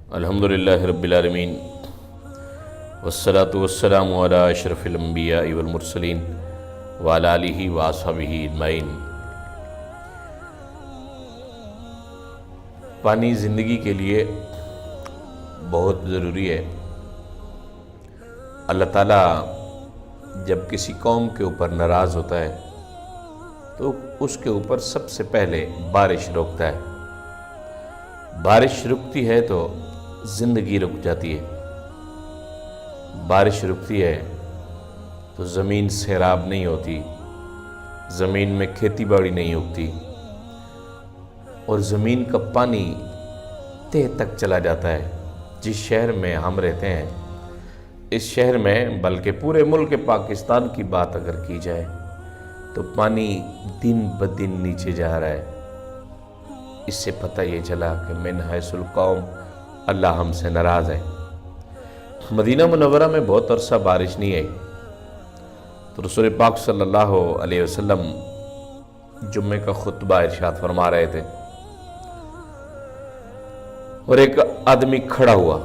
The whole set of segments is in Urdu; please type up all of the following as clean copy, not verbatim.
الحمدللہ رب العالمین والصلاة والسلام علی اشرف الانبیاء والمرسلین وعلی آلہ واصحابہ اجمعین۔ پانی زندگی کے لیے بہت ضروری ہے۔ اللہ تعالیٰ جب کسی قوم کے اوپر ناراض ہوتا ہے تو اس کے اوپر سب سے پہلے بارش روکتا ہے۔ بارش رکتی ہے تو زندگی رک جاتی ہے۔ بارش رکتی ہے تو زمین سیراب نہیں ہوتی، زمین میں کھیتی باڑی نہیں اگتی، اور زمین کا پانی تہ تک چلا جاتا ہے۔ جس شہر میں ہم رہتے ہیں، اس شہر میں بلکہ پورے ملک پاکستان کی بات اگر کی جائے تو پانی دن بدن نیچے جا رہا ہے۔ اس سے پتہ یہ چلا کہ من حیث القوم اللہ ہم سے ناراض ہے۔ مدینہ منورہ میں بہت عرصہ بارش نہیں آئی تو رسول پاک صلی اللہ علیہ وسلم جمعے کا خطبہ ارشاد فرما رہے تھے، اور ایک آدمی کھڑا ہوا،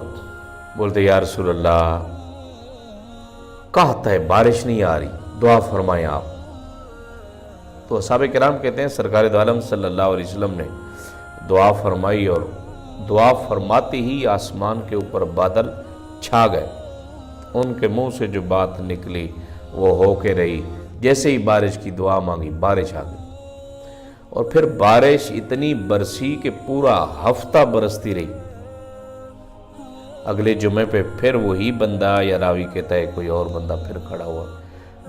بولتے یا رسول اللہ کہتا ہے بارش نہیں آ رہی، دعا فرمائیں آپ۔ تو اصحاب کرام کہتے ہیں سرکار دو عالم صلی اللہ علیہ وسلم نے دعا فرمائی، اور دعا فرماتے ہی آسمان کے اوپر بادل چھا گئے۔ ان کے منہ سے جو بات نکلی وہ ہو کے رہی، جیسے ہی بارش کی دعا مانگی بارش آ گئی، اور پھر بارش اتنی برسی کہ پورا ہفتہ برستی رہی۔ اگلے جمعے پہ پھر وہی بندہ یا راوی کہتا ہے کوئی اور بندہ پھر کھڑا ہوا،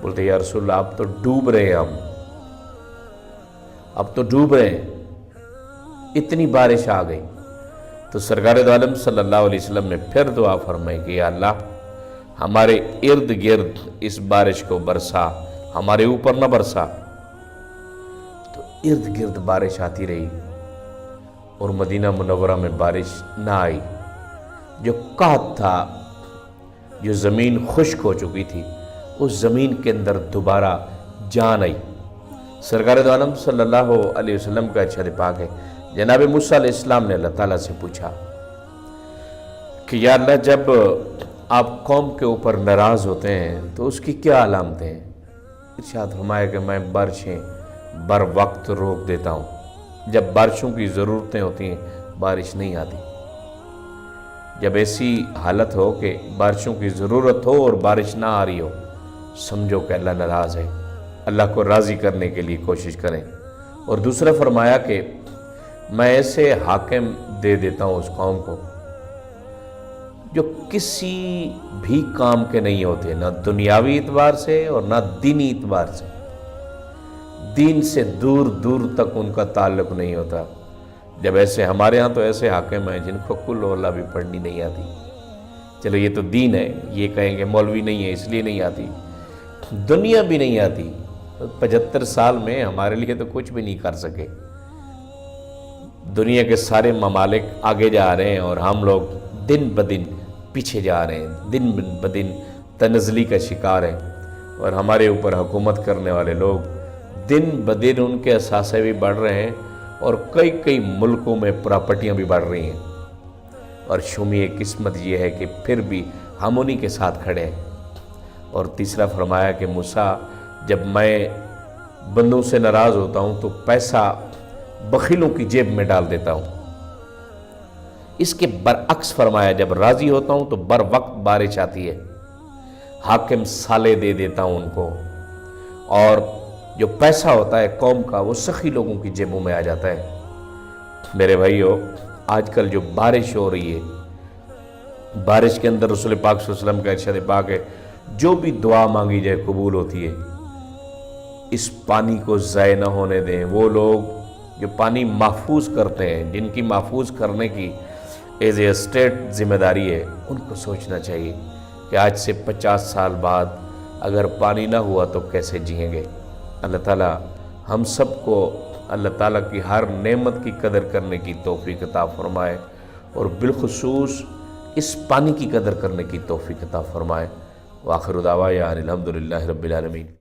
بولتے یا رسول اللہ آپ تو ڈوب رہے ہیں، ہم اب تو ڈوب رہے ہیں، اتنی بارش آ گئی۔ تو سرکار دو عالم صلی اللہ علیہ وسلم نے پھر دعا فرمائی کہ یا اللہ ہمارے ارد گرد اس بارش کو برسا، ہمارے اوپر نہ برسا۔ تو ارد گرد بارش آتی رہی، اور مدینہ منورہ میں بارش نہ آئی۔ جو قحط تھا، جو زمین خشک ہو چکی تھی، اس زمین کے اندر دوبارہ جان آئی۔ سرکار دو عالم صلی اللہ علیہ وسلم کا ارشاد پاک ہے، جناب موسیٰ علیہ السلام نے اللہ تعالیٰ سے پوچھا کہ یا اللہ جب آپ قوم کے اوپر ناراض ہوتے ہیں تو اس کی کیا علامتیں ہیں؟ ارشاد فرمایا کہ میں بارشیں بر وقت روک دیتا ہوں۔ جب بارشوں کی ضرورتیں ہوتی ہیں بارش نہیں آتی۔ جب ایسی حالت ہو کہ بارشوں کی ضرورت ہو اور بارش نہ آ رہی ہو، سمجھو کہ اللہ ناراض ہے۔ اللہ کو راضی کرنے کے لیے کوشش کریں۔ اور دوسرا فرمایا کہ میں ایسے حاکم دے دیتا ہوں اس قوم کو جو کسی بھی کام کے نہیں ہوتے، نہ دنیاوی اعتبار سے اور نہ دینی اعتبار سے، دین سے دور دور تک ان کا تعلق نہیں ہوتا۔ جب ایسے ہمارے ہاں تو ایسے حاکم ہیں جن کو کل اولہ بھی پڑھنی نہیں آتی۔ چلو یہ تو دین ہے، یہ کہیں کہ مولوی نہیں ہے اس لیے نہیں آتی، دنیا بھی نہیں آتی۔ 75 سال میں ہمارے لیے تو کچھ بھی نہیں کر سکے۔ دنیا کے سارے ممالک آگے جا رہے ہیں اور ہم لوگ دن بدن پیچھے جا رہے ہیں، دن بدن تنزلی کا شکار ہیں، اور ہمارے اوپر حکومت کرنے والے لوگ دن بدن ان کے اثاثے بھی بڑھ رہے ہیں، اور کئی ملکوں میں پراپرٹیاں بھی بڑھ رہی ہیں، اور شومی قسمت یہ ہے کہ پھر بھی ہم انہی کے ساتھ کھڑے ہیں۔ اور تیسرا فرمایا کہ موسیٰ جب میں بندوں سے ناراض ہوتا ہوں تو پیسہ بخیلوں کی جیب میں ڈال دیتا ہوں۔ اس کے برعکس فرمایا جب راضی ہوتا ہوں تو بر وقت بارش آتی ہے، حاکم سالے دے دیتا ہوں ان کو، اور جو پیسہ ہوتا ہے قوم کا وہ سخی لوگوں کی جیبوں میں آ جاتا ہے۔ میرے بھائیو، آج کل جو بارش ہو رہی ہے، بارش کے اندر رسول پاک صلی اللہ علیہ وسلم کا ارشاد پاک ہے جو بھی دعا مانگی جائے قبول ہوتی ہے۔ اس پانی کو ضائع نہ ہونے دیں۔ وہ لوگ جو پانی محفوظ کرتے ہیں، جن کی محفوظ کرنے کی ایز اے اسٹیٹ ذمہ داری ہے، ان کو سوچنا چاہیے کہ آج سے 50 سال بعد اگر پانی نہ ہوا تو کیسے جئیں گے۔ اللہ تعالیٰ ہم سب کو اللہ تعالیٰ کی ہر نعمت کی قدر کرنے کی توفیق عطا فرمائے، اور بالخصوص اس پانی کی قدر کرنے کی توفیق عطا فرمائے۔ وآخر دعوانا الحمدللہ رب العالمین۔